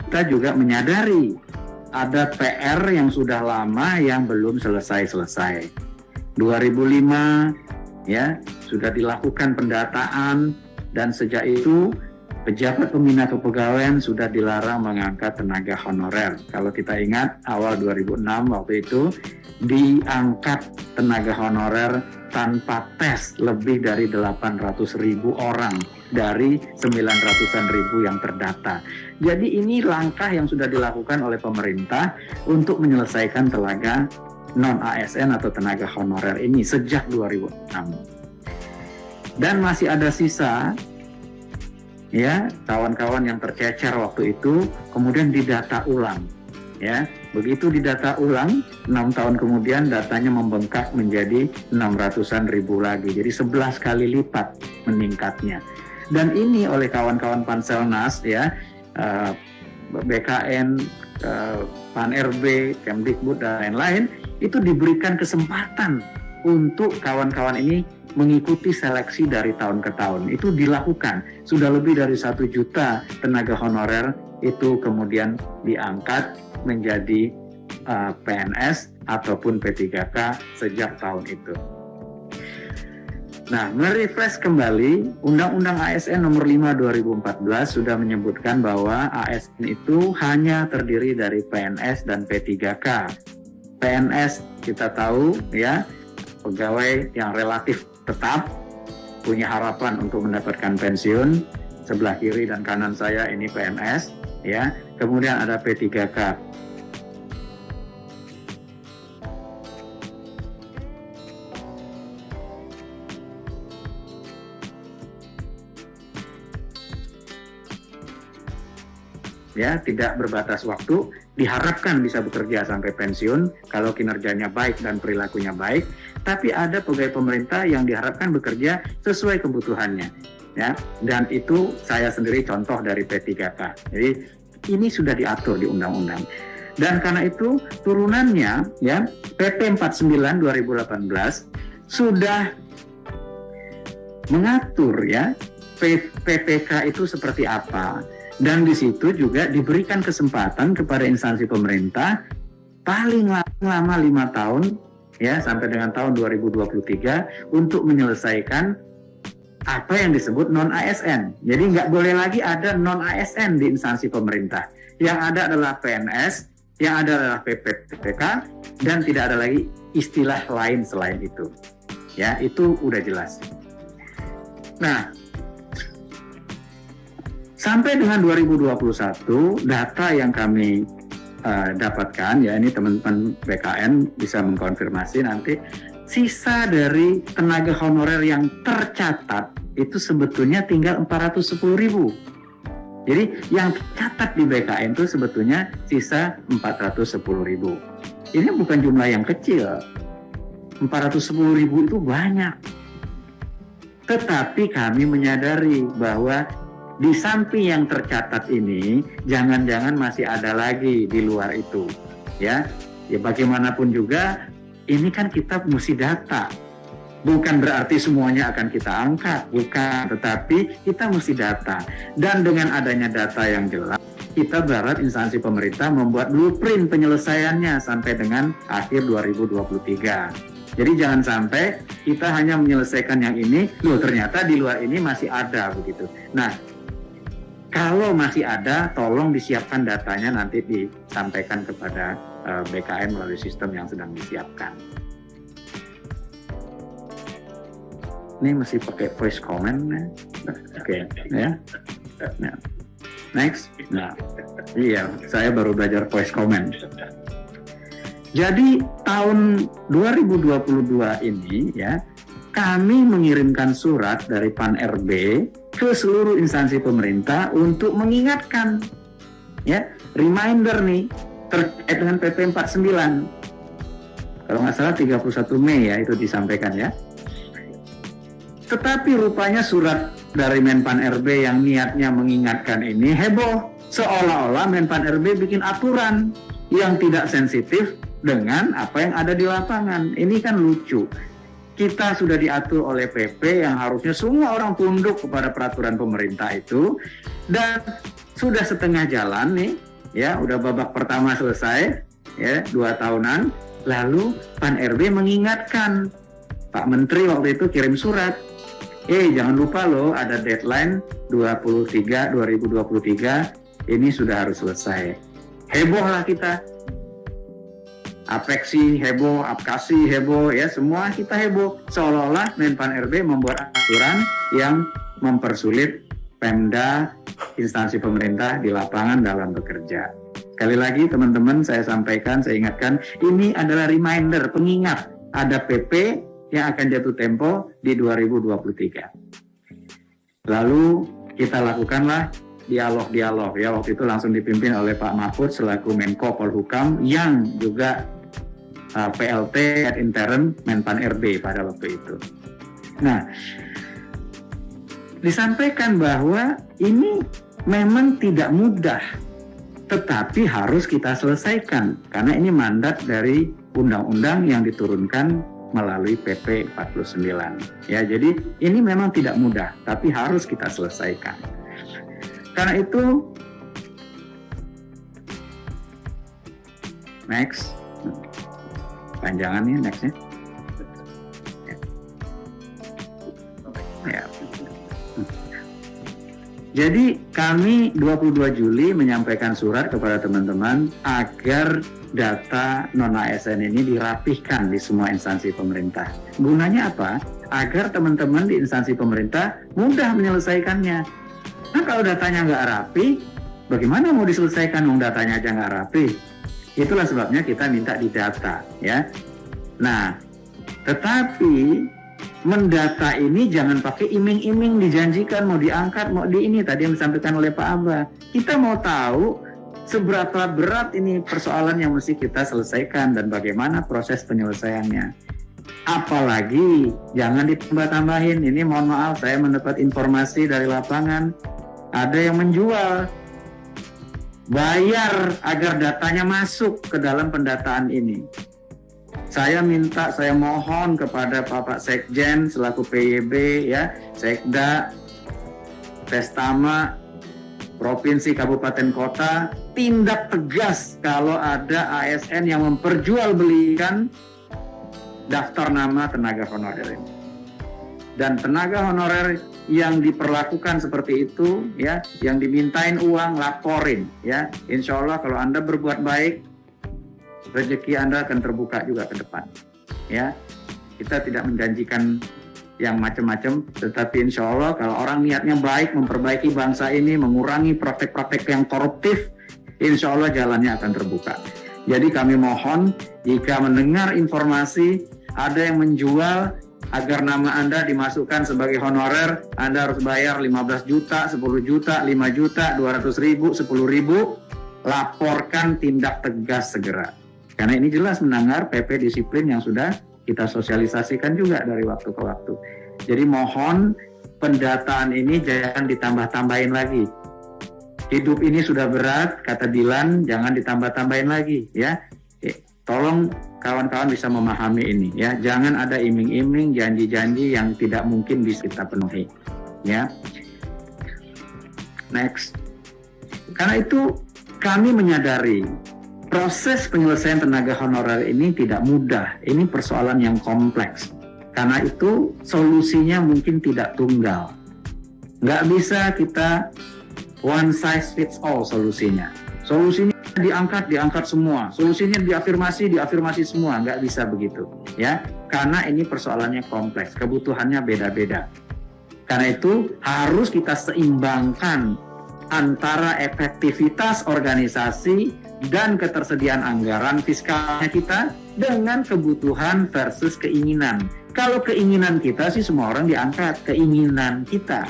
kita juga menyadari ada PR yang sudah lama yang belum selesai-selesai. 2005 ya sudah dilakukan pendataan dan sejak itu pejabat pembina kepegawaian sudah dilarang mengangkat tenaga honorer. Kalau kita ingat awal 2006 waktu itu diangkat tenaga honorer tanpa tes lebih dari 800.000 orang dari 900.000 yang terdata. Jadi ini langkah yang sudah dilakukan oleh pemerintah untuk menyelesaikan tenaga non-ASN atau tenaga honorer ini sejak 2006. Dan masih ada sisa ya kawan-kawan yang tercecer waktu itu kemudian didata ulang ya. Begitu didata ulang 6 tahun kemudian datanya membengkak menjadi 600-an ribu lagi, jadi 11 kali lipat meningkatnya. Dan ini oleh kawan-kawan Panselnas ya, BKN, Pan-RB, Kemdikbud dan lain-lain itu diberikan kesempatan untuk kawan-kawan ini mengikuti seleksi dari tahun ke tahun. Itu dilakukan. Sudah lebih dari 1 juta tenaga honorer itu kemudian diangkat menjadi PNS ataupun P3K sejak tahun itu. Nah, merefresh kembali, Undang-Undang ASN nomor 5 2014 sudah menyebutkan bahwa ASN itu hanya terdiri dari PNS dan P3K. PNS kita tahu ya, pegawai yang relatif tetap punya harapan untuk mendapatkan pensiun. Sebelah kiri dan kanan saya ini PNS ya. Kemudian ada P3K. Ya, tidak berbatas waktu, diharapkan bisa bekerja sampai pensiun kalau kinerjanya baik dan perilakunya baik. Tapi ada pegawai pemerintah yang diharapkan bekerja sesuai kebutuhannya, ya. Dan itu saya sendiri contoh dari P3K. Jadi ini sudah diatur di undang-undang. Dan karena itu turunannya, ya, PP 49 2018 sudah mengatur ya PPK itu seperti apa. Dan di situ juga diberikan kesempatan kepada instansi pemerintah paling lama 5 tahun ya sampai dengan tahun 2023 untuk menyelesaikan apa yang disebut non-ASN. Jadi nggak boleh lagi ada non-ASN di instansi pemerintah. Yang ada adalah PNS, yang ada adalah PPK, dan tidak ada lagi istilah lain selain itu. Ya, itu udah jelas. Nah, sampai dengan 2021, data yang kami dapatkan, ya ini teman-teman BKN bisa mengkonfirmasi nanti, sisa dari tenaga honorer yang tercatat itu sebetulnya tinggal 410.000. Jadi yang tercatat di BKN itu sebetulnya sisa 410.000. Ini bukan jumlah yang kecil. 410.000 itu banyak. Tetapi kami menyadari bahwa di samping yang tercatat ini, jangan-jangan masih ada lagi di luar itu, ya. Ya bagaimanapun juga, ini kan kita mesti data. Bukan berarti semuanya akan kita angkat, bukan. Tetapi kita mesti data. Dan dengan adanya data yang jelas, kita berharap instansi pemerintah membuat blueprint penyelesaiannya sampai dengan akhir 2023. Jadi jangan sampai kita hanya menyelesaikan yang ini, loh ternyata di luar ini masih ada begitu. Nah, kalau masih ada, tolong disiapkan datanya nanti disampaikan kepada BKN melalui sistem yang sedang disiapkan. Ini mesti pakai voice comment, oke, ya. Nah, next. Nah, iya, saya baru belajar voice comment. Jadi tahun 2022 ini, ya, kami mengirimkan surat dari Pan-RB ke seluruh instansi pemerintah untuk mengingatkan, ya, reminder nih terkait dengan PP 49. Kalau nggak salah 31 Mei ya itu disampaikan ya. Tetapi rupanya surat dari Menpan RB yang niatnya mengingatkan ini heboh, seolah-olah Menpan RB bikin aturan yang tidak sensitif dengan apa yang ada di lapangan. Ini kan lucu. Kita sudah diatur oleh PP yang harusnya semua orang tunduk kepada peraturan pemerintah itu, dan sudah setengah jalan nih ya udah babak pertama selesai, ya 2 tahunan. Lalu Pan RB mengingatkan Pak Menteri waktu itu kirim surat, jangan lupa loh ada deadline 2023 ini sudah harus selesai. Heboh lah kita, Apexi heboh, Apkasi heboh, ya semua kita heboh, seolah-olah Menpan RB membuat aturan yang mempersulit Pemda, instansi pemerintah di lapangan dalam bekerja. Sekali lagi teman-teman, saya sampaikan, saya ingatkan, ini adalah reminder, pengingat ada PP yang akan jatuh tempo di 2023. Lalu kita lakukanlah dialog-dialog, ya waktu itu langsung dipimpin oleh Pak Mahfud selaku Menko Polhukam yang juga PLT ad interim Menpan RB pada waktu itu. Nah, disampaikan bahwa ini memang tidak mudah, tetapi harus kita selesaikan karena ini mandat dari undang-undang yang diturunkan melalui PP 49. Ya, jadi ini memang tidak mudah, tapi harus kita selesaikan. Karena itu, next, panjangan nih nextnya. Ya. Jadi kami 22 Juli menyampaikan surat kepada teman-teman agar data non-ASN ini dirapihkan di semua instansi pemerintah. Gunanya apa? Agar teman-teman di instansi pemerintah mudah menyelesaikannya. Nah kalau datanya nggak rapi, bagaimana mau diselesaikan kalau datanya aja nggak rapi? Itulah sebabnya kita minta didata, ya. Nah, tetapi mendata ini jangan pakai iming-iming, dijanjikan mau diangkat, mau di ini tadi yang disampaikan oleh Pak Abah. Kita mau tahu seberapa berat ini persoalan yang mesti kita selesaikan dan bagaimana proses penyelesaiannya. Apalagi jangan ditambah-tambahin. Ini mohon maaf, saya mendapat informasi dari lapangan, ada yang menjual, bayar agar datanya masuk ke dalam pendataan ini. Saya mohon kepada Bapak Sekjen selaku PYB, ya, Sekda, Pestama, Provinsi, Kabupaten, Kota, tindak tegas kalau ada ASN yang memperjualbelikan daftar nama tenaga honorer ini. Dan tenaga honorer yang diperlakukan seperti itu, ya, yang dimintain uang, laporin, ya. Insya Allah kalau Anda berbuat baik, rezeki Anda akan terbuka juga ke depan, ya. Kita tidak menjanjikan yang macam-macam, tetapi insya Allah kalau orang niatnya baik memperbaiki bangsa ini, mengurangi praktek-praktek yang koruptif, insya Allah jalannya akan terbuka. Jadi kami mohon jika mendengar informasi ada yang menjual agar nama Anda dimasukkan sebagai honorer, Anda harus bayar 15 juta, 10 juta, 5 juta, 200 ribu, 10 ribu, laporkan, tindak tegas segera. Karena ini jelas melanggar PP disiplin yang sudah kita sosialisasikan juga dari waktu ke waktu. Jadi mohon pendataan ini jangan ditambah-tambahin lagi. Hidup ini sudah berat, kata Dilan, jangan ditambah-tambahin lagi, ya. Tolong kawan-kawan bisa memahami ini, ya. Jangan ada iming-iming, janji-janji yang tidak mungkin bisa kita penuhi, ya. Next. Karena itu kami menyadari proses penyelesaian tenaga honorer ini tidak mudah. Ini persoalan yang kompleks. Karena itu solusinya mungkin tidak tunggal. Nggak bisa kita one size fits all solusinya. Solusinya diangkat semua. Solusinya diafirmasi semua. Nggak bisa begitu, ya. Karena ini persoalannya kompleks, kebutuhannya beda-beda. Karena itu harus kita seimbangkan antara efektivitas organisasi dan ketersediaan anggaran fiskalnya kita dengan kebutuhan versus keinginan. Kalau keinginan kita sih semua orang diangkat, keinginan kita.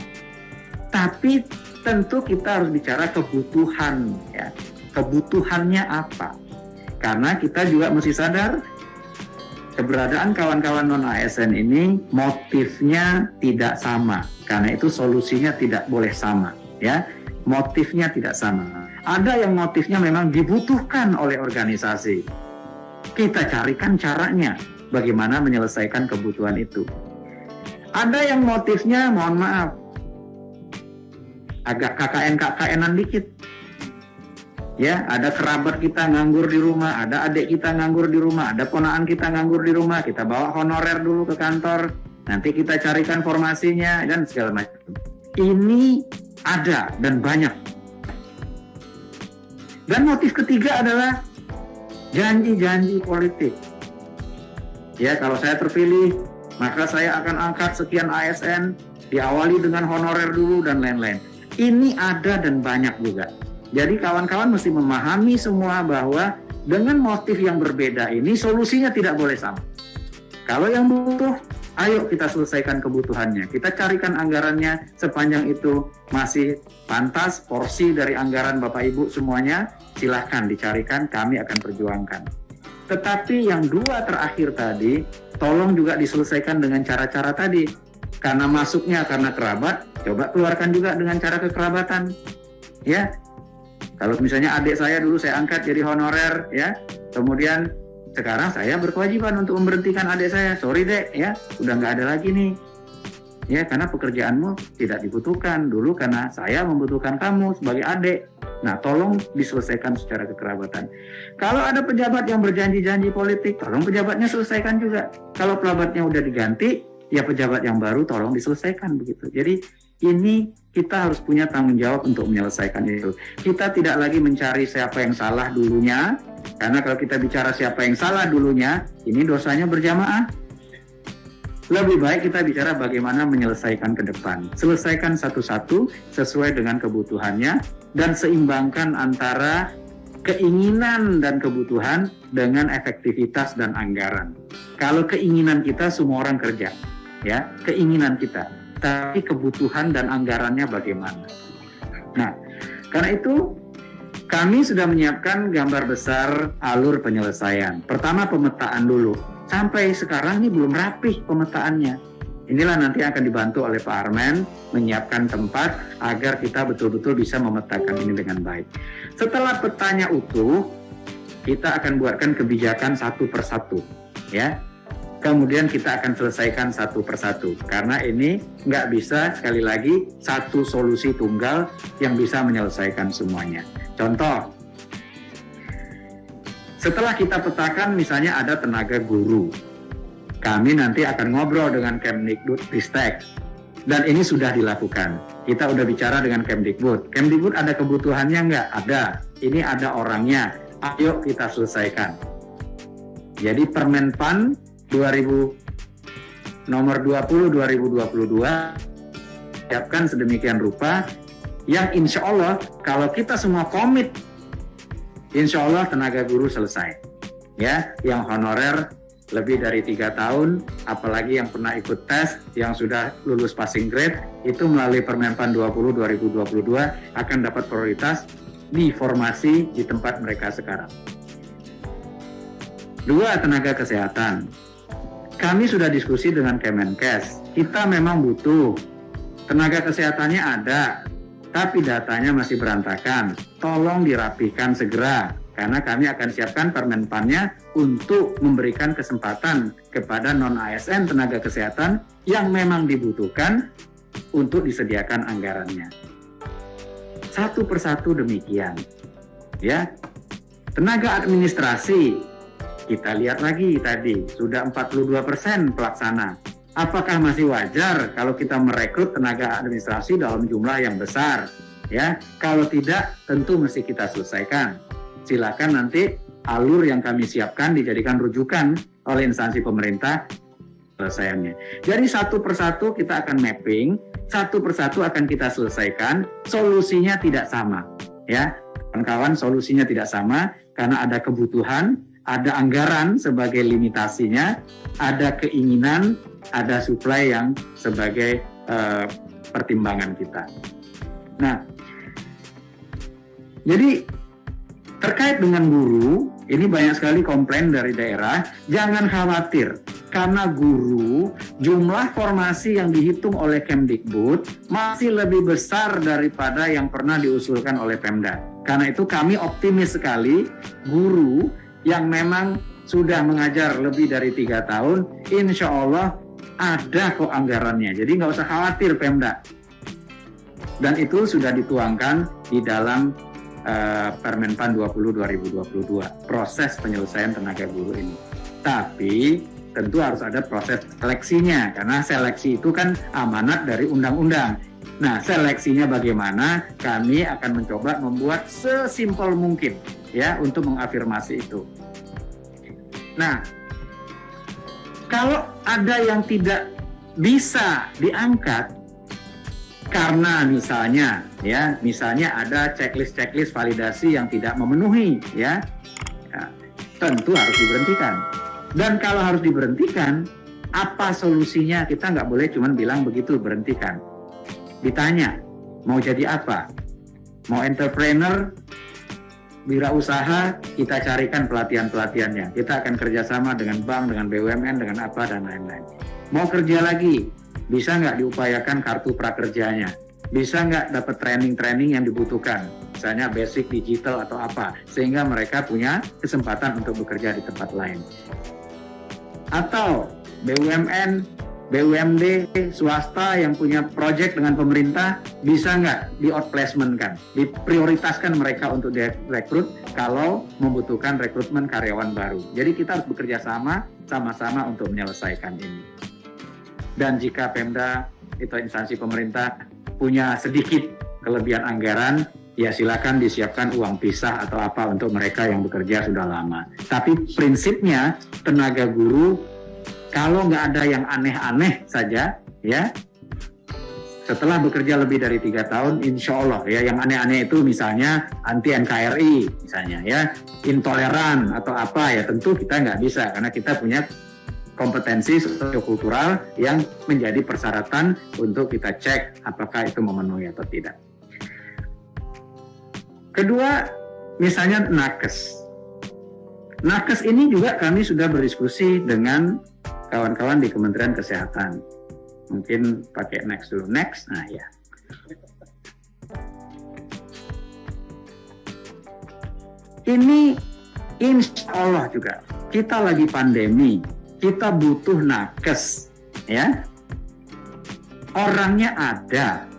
Tapi tentu kita harus bicara kebutuhan, ya. Kebutuhannya apa? Karena kita juga mesti sadar keberadaan kawan-kawan non-ASN ini motifnya tidak sama. Karena itu solusinya tidak boleh sama, ya. Motifnya tidak sama. Ada yang motifnya memang dibutuhkan oleh organisasi. Kita carikan caranya bagaimana menyelesaikan kebutuhan itu. Ada yang motifnya, mohon maaf, agak KKN-KKN-an dikit. Ya, ada kerabat kita nganggur di rumah, ada adik kita nganggur di rumah, ada ponakan kita nganggur di rumah, kita bawa honorer dulu ke kantor, nanti kita carikan formasinya dan segala macam. Ini ada dan banyak. Dan motif ketiga adalah janji-janji politik. Ya, kalau saya terpilih, maka saya akan angkat sekian ASN, diawali dengan honorer dulu dan lain-lain. Ini ada dan banyak juga. Jadi kawan-kawan mesti memahami semua bahwa dengan motif yang berbeda ini solusinya tidak boleh sama. Kalau yang butuh, ayo kita selesaikan kebutuhannya. Kita carikan anggarannya sepanjang itu masih pantas, porsi dari anggaran Bapak Ibu semuanya, silahkan dicarikan, kami akan perjuangkan. Tetapi yang dua terakhir tadi, tolong juga diselesaikan dengan cara-cara tadi. Karena masuknya karena kerabat, coba keluarkan juga dengan cara kekerabatan. Ya, kalau misalnya adik saya dulu saya angkat jadi honorer, ya, kemudian sekarang saya berkewajiban untuk memberhentikan adik saya. Sorry dek, ya, udah nggak ada lagi nih, ya, karena pekerjaanmu tidak dibutuhkan dulu karena saya membutuhkan kamu sebagai adik. Nah, tolong diselesaikan secara kekerabatan. Kalau ada pejabat yang berjanji-janji politik, tolong pejabatnya selesaikan juga. Kalau pejabatnya udah diganti, ya pejabat yang baru tolong diselesaikan begitu. Jadi ini kita harus punya tanggung jawab untuk menyelesaikan itu. Kita tidak lagi mencari siapa yang salah dulunya, karena kalau kita bicara siapa yang salah dulunya, ini dosanya berjamaah. Lebih baik kita bicara bagaimana menyelesaikan ke depan. Selesaikan satu-satu sesuai dengan kebutuhannya dan seimbangkan antara keinginan dan kebutuhan dengan efektivitas dan anggaran. Kalau keinginan kita semua orang kerja, ya, keinginan kita. Tapi kebutuhan dan anggarannya bagaimana? Nah, karena itu kami sudah menyiapkan gambar besar alur penyelesaian. Pertama pemetaan dulu. Sampai sekarang ini belum rapih pemetaannya. Inilah nanti akan dibantu oleh Pak Armen menyiapkan tempat agar kita betul-betul bisa memetakan ini dengan baik. Setelah petanya utuh, kita akan buatkan kebijakan satu persatu, ya. Kemudian kita akan selesaikan satu persatu. Karena ini nggak bisa, sekali lagi, satu solusi tunggal yang bisa menyelesaikan semuanya. Contoh, setelah kita petakan misalnya ada tenaga guru. Kami nanti akan ngobrol dengan Kemdikbud-Ristek. Dan ini sudah dilakukan. Kita udah bicara dengan Kemdikbud. Kemdikbud ada kebutuhannya nggak? Ada. Ini ada orangnya. Ayo kita selesaikan. Jadi Permenpan nomor 20 2022 siapkan sedemikian rupa yang insya Allah kalau kita semua komit, insya Allah tenaga guru selesai, ya, yang honorer lebih dari 3 tahun, apalagi yang pernah ikut tes, yang sudah lulus passing grade, itu melalui Permenpan 20 2022 akan dapat prioritas di formasi di tempat mereka sekarang. 2, tenaga kesehatan. Kami sudah diskusi dengan Kemenkes. Kita memang butuh. Tenaga kesehatannya ada, tapi datanya masih berantakan. Tolong dirapihkan segera, karena kami akan siapkan Permenpannya untuk memberikan kesempatan kepada non-ASN tenaga kesehatan yang memang dibutuhkan untuk disediakan anggarannya. Satu persatu demikian. Ya, tenaga administrasi. Kita lihat lagi tadi, sudah 42% pelaksana. Apakah masih wajar kalau kita merekrut tenaga administrasi dalam jumlah yang besar? Ya, kalau tidak, tentu mesti kita selesaikan. Silakan nanti alur yang kami siapkan dijadikan rujukan oleh instansi pemerintah selesaiannya. Jadi satu persatu kita akan mapping, satu persatu akan kita selesaikan. Solusinya tidak sama, ya, kawan-kawan. Solusinya tidak sama karena ada kebutuhan, ada anggaran sebagai limitasinya, ada keinginan, ada supply yang sebagai pertimbangan kita. Nah, jadi terkait dengan guru, ini banyak sekali komplain dari daerah. Jangan khawatir, karena guru, jumlah formasi yang dihitung oleh Kemdikbud masih lebih besar daripada yang pernah diusulkan oleh Pemda. Karena itu kami optimis sekali, guru yang memang sudah mengajar lebih dari 3 tahun, insya Allah ada kok anggarannya. Jadi nggak usah khawatir Pemda. Dan itu sudah dituangkan di dalam Permenpan 20/2022, proses penyelesaian tenaga guru ini. Tapi tentu harus ada proses seleksinya, karena seleksi itu kan amanat dari undang-undang. Nah, seleksinya bagaimana? Kami akan mencoba membuat sesimpel mungkin ya untuk mengafirmasi itu. Nah, kalau ada yang tidak bisa diangkat karena misalnya ada checklist validasi yang tidak memenuhi ya, tentu harus diberhentikan. Dan kalau harus diberhentikan, apa solusinya? Kita nggak boleh cuma bilang begitu berhentikan. Ditanya mau jadi apa? Mau entrepreneur, wirausaha, kita carikan pelatihan-pelatihannya. Kita akan kerjasama dengan bank, dengan BUMN, dengan apa dan lain-lain. Mau kerja lagi, bisa nggak diupayakan kartu prakerjanya? Bisa nggak dapat training-training yang dibutuhkan? Misalnya basic digital atau apa, sehingga mereka punya kesempatan untuk bekerja di tempat lain. Atau BUMN, BUMD, swasta yang punya proyek dengan pemerintah, bisa nggak di-outplacement-kan, diprioritaskan mereka untuk direkrut kalau membutuhkan rekrutmen karyawan baru. Jadi kita harus bekerja sama-sama untuk menyelesaikan ini. Dan jika Pemda atau instansi pemerintah punya sedikit kelebihan anggaran, ya silakan disiapkan uang pisah atau apa untuk mereka yang bekerja sudah lama. Tapi prinsipnya tenaga guru kalau nggak ada yang aneh-aneh saja, ya setelah bekerja lebih dari 3 tahun, insya Allah ya yang aneh-aneh itu misalnya anti NKRI misalnya ya, intoleran atau apa ya tentu kita nggak bisa karena kita punya kompetensi sosiokultural yang menjadi persyaratan untuk kita cek apakah itu memenuhi atau tidak. Kedua, misalnya nakes. Nakes ini juga kami sudah berdiskusi dengan kawan-kawan di Kementerian Kesehatan. Mungkin pakai next dulu. Next, nah ya. Ini insya Allah juga, kita lagi pandemi, kita butuh nakes, ya. Orangnya ada.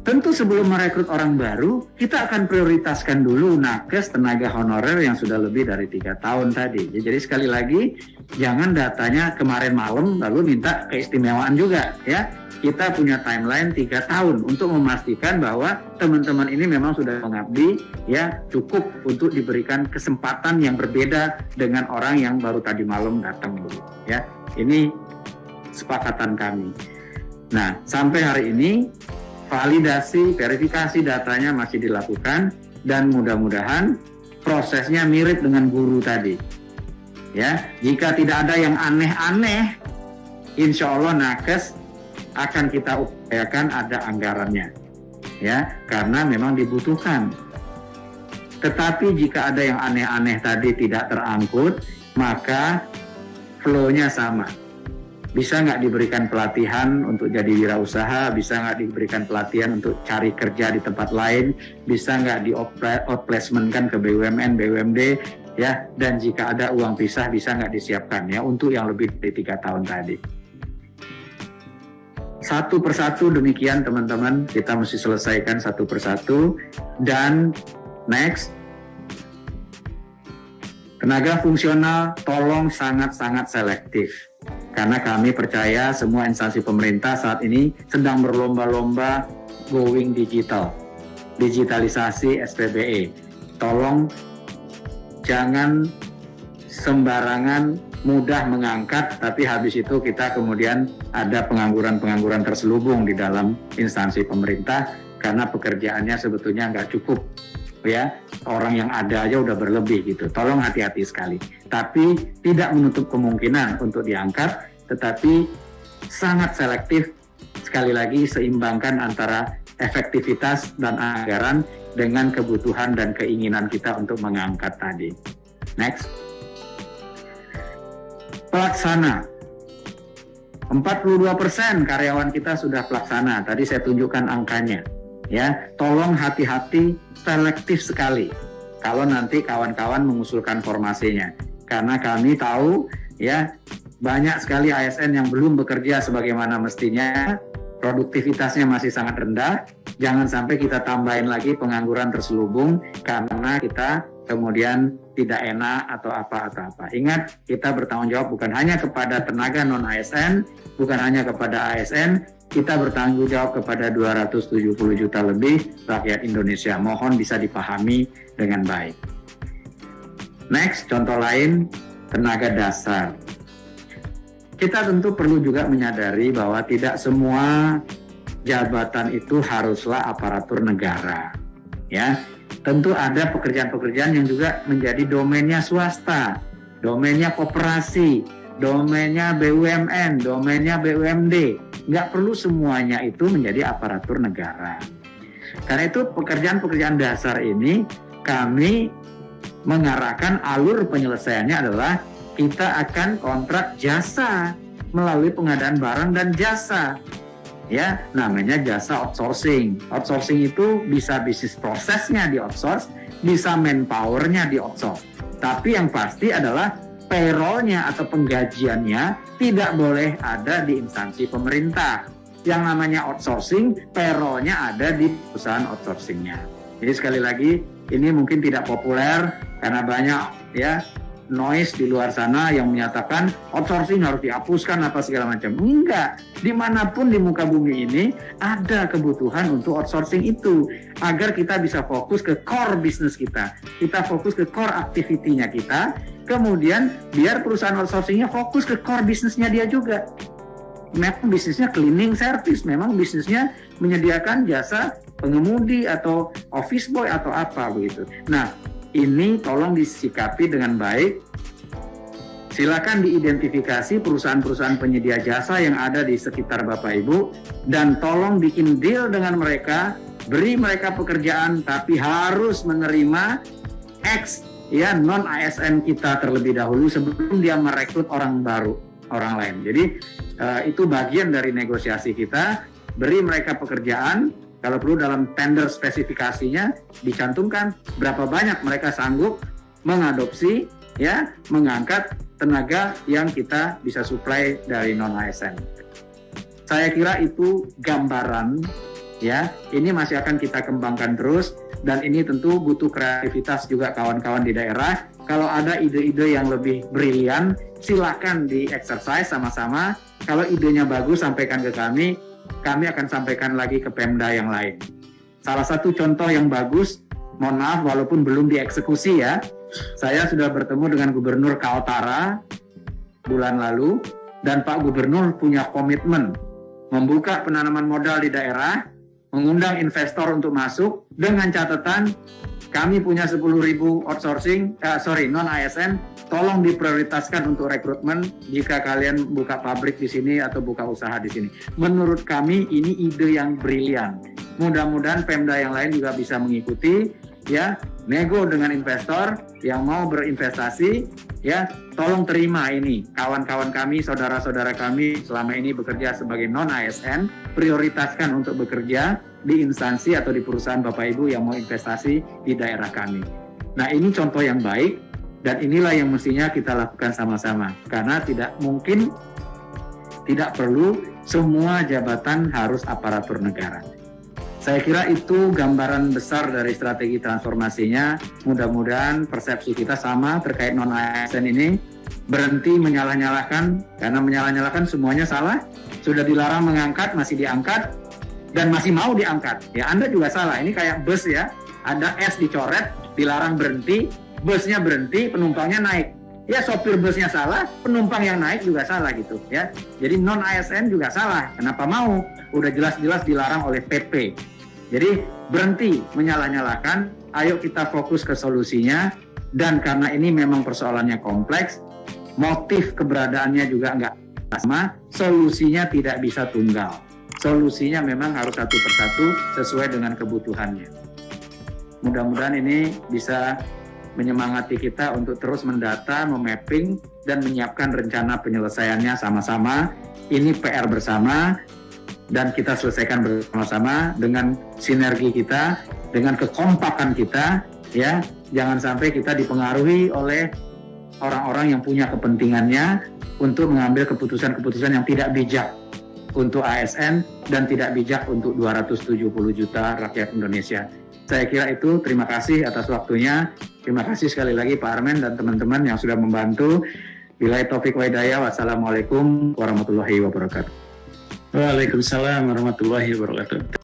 Tentu sebelum merekrut orang baru, kita akan prioritaskan dulu nakes tenaga honorer yang sudah lebih dari 3 tahun tadi. Jadi sekali lagi, jangan datanya kemarin malam lalu minta keistimewaan juga, ya. Kita punya timeline 3 tahun untuk memastikan bahwa teman-teman ini memang sudah mengabdi, ya cukup untuk diberikan kesempatan yang berbeda dengan orang yang baru tadi malam datang dulu, ya. Ini sepakatan kami. Nah, sampai hari ini validasi, verifikasi datanya masih dilakukan dan mudah-mudahan prosesnya mirip dengan guru tadi. Ya, jika tidak ada yang aneh-aneh, insya Allah nakes akan kita upayakan ada anggarannya. Ya, karena memang dibutuhkan. Tetapi jika ada yang aneh-aneh tadi tidak terangkut, maka flow-nya sama. Bisa nggak diberikan pelatihan untuk jadi wirausaha, bisa nggak diberikan pelatihan untuk cari kerja di tempat lain, bisa nggak di-outplacement-kan ke BUMN, BUMD, ya, dan jika ada uang pisah bisa nggak disiapkan ya untuk yang lebih dari 3 tahun tadi. Satu persatu demikian teman-teman, kita mesti selesaikan satu persatu. Dan next, tenaga fungsional tolong sangat-sangat selektif. Karena kami percaya semua instansi pemerintah saat ini sedang berlomba-lomba going digital, digitalisasi SPBE. Tolong jangan sembarangan mudah mengangkat, tapi habis itu kita kemudian ada pengangguran-pengangguran terselubung di dalam instansi pemerintah karena pekerjaannya sebetulnya nggak cukup. Ya, orang yang ada aja udah berlebih gitu. Tolong hati-hati sekali. Tapi tidak menutup kemungkinan untuk diangkat, tetapi sangat selektif. Sekali lagi seimbangkan antara efektivitas dan anggaran dengan kebutuhan dan keinginan kita untuk mengangkat tadi. Next. Pelaksana. 42% karyawan kita sudah pelaksana. Tadi saya tunjukkan angkanya. Ya, tolong hati-hati, selektif sekali kalau nanti kawan-kawan mengusulkan formasinya, karena kami tahu ya banyak sekali ASN yang belum bekerja sebagaimana mestinya, produktivitasnya masih sangat rendah, Jangan sampai kita tambahin lagi pengangguran terselubung karena kita kemudian tidak enak atau apa. Ingat, kita bertanggung jawab bukan hanya kepada tenaga non-ASN, bukan hanya kepada ASN, kita bertanggung jawab kepada 270 juta lebih rakyat Indonesia. Mohon bisa dipahami dengan baik. Next, contoh lain, tenaga dasar. Kita tentu perlu juga menyadari bahwa tidak semua jabatan itu haruslah aparatur negara. Ya, tentu ada pekerjaan-pekerjaan yang juga menjadi domainnya swasta, domainnya koperasi, domainnya BUMN, domainnya BUMD. Nggak perlu semuanya itu menjadi aparatur negara. Karena itu pekerjaan-pekerjaan dasar ini kami mengarahkan alur penyelesaiannya adalah kita akan kontrak jasa melalui pengadaan barang dan jasa. Ya, namanya jasa outsourcing. Outsourcing itu bisa bisnis prosesnya di outsource, bisa manpowernya di outsource. Tapi yang pasti adalah payroll-nya atau penggajiannya tidak boleh ada di instansi pemerintah. Yang namanya outsourcing, payroll-nya ada di perusahaan outsourcing-nya. Jadi sekali lagi, ini mungkin tidak populer karena banyak ya noise di luar sana yang menyatakan outsourcing harus dihapuskan apa segala macam. Enggak, dimanapun di muka bumi ini ada kebutuhan untuk outsourcing itu agar kita bisa fokus ke core bisnis kita fokus ke core activity-nya kita, kemudian biar perusahaan outsourcing-nya fokus ke core bisnisnya dia juga. Memang bisnisnya cleaning service, memang bisnisnya menyediakan jasa pengemudi atau office boy atau apa begitu. Nah, ini tolong disikapi dengan baik. Silakan diidentifikasi perusahaan-perusahaan penyedia jasa yang ada di sekitar Bapak Ibu dan tolong bikin deal dengan mereka, beri mereka pekerjaan tapi harus menerima X ya non ASN kita terlebih dahulu sebelum dia merekrut orang baru, orang lain. Jadi itu bagian dari negosiasi kita, beri mereka pekerjaan. Kalau perlu dalam tender spesifikasinya dicantumkan berapa banyak mereka sanggup mengadopsi, ya, mengangkat tenaga yang kita bisa supply dari non-ASN. Saya kira itu gambaran, ya. Ini masih akan kita kembangkan terus dan ini tentu butuh kreativitas juga kawan-kawan di daerah. Kalau ada ide-ide yang lebih brilian, silakan di-exercise sama-sama. Kalau idenya bagus, sampaikan ke kami. Kami akan sampaikan lagi ke Pemda yang lain. Salah satu contoh yang bagus, mohon maaf walaupun belum dieksekusi ya, saya sudah bertemu dengan Gubernur Kaltara bulan lalu dan Pak Gubernur punya komitmen membuka penanaman modal di daerah, mengundang investor untuk masuk dengan catatan kami punya 10.000 outsourcing, non-ASN, tolong diprioritaskan untuk rekrutmen jika kalian buka pabrik di sini atau buka usaha di sini. Menurut kami ini ide yang brilian. Mudah-mudahan Pemda yang lain juga bisa mengikuti, ya, nego dengan investor yang mau berinvestasi, ya, tolong terima ini. Kawan-kawan kami, saudara-saudara kami selama ini bekerja sebagai non-ASN, prioritaskan untuk bekerja di instansi atau di perusahaan Bapak Ibu yang mau investasi di daerah kami. Nah, ini contoh yang baik. Dan inilah yang mestinya kita lakukan sama-sama. Karena tidak mungkin, tidak perlu semua jabatan harus aparatur negara. Saya kira itu gambaran besar dari strategi transformasinya. Mudah-mudahan persepsi kita sama terkait non-ASN ini. Berhenti menyalah-nyalahkan, karena menyalah-nyalahkan semuanya salah. Sudah dilarang mengangkat, masih diangkat, dan masih mau diangkat. Ya, Anda juga salah. Ini kayak bus ya, ada S dicoret, dilarang berhenti, busnya berhenti, penumpangnya naik. Ya, sopir busnya salah, penumpang yang naik juga salah gitu ya. Jadi non-ASN juga salah. Kenapa mau? Udah jelas-jelas dilarang oleh PP. Jadi berhenti menyalah-nyalahkan, ayo kita fokus ke solusinya. Dan karena ini memang persoalannya kompleks, motif keberadaannya juga nggak sama, solusinya tidak bisa tunggal. Solusinya memang harus satu persatu sesuai dengan kebutuhannya. Mudah-mudahan ini bisa menyemangati kita untuk terus mendata, memapping, dan menyiapkan rencana penyelesaiannya sama-sama. Ini PR bersama, dan kita selesaikan bersama-sama dengan sinergi kita, dengan kekompakan kita, ya. Jangan sampai kita dipengaruhi oleh orang-orang yang punya kepentingannya untuk mengambil keputusan-keputusan yang tidak bijak. untuk ASN dan tidak bijak untuk 270 juta rakyat Indonesia. Saya kira itu. Terima kasih atas waktunya. Terima kasih sekali lagi Pak Armen dan teman-teman yang sudah membantu. Billahi taufik wa hidayah. Wassalamualaikum warahmatullahi wabarakatuh. Waalaikumsalam warahmatullahi wabarakatuh.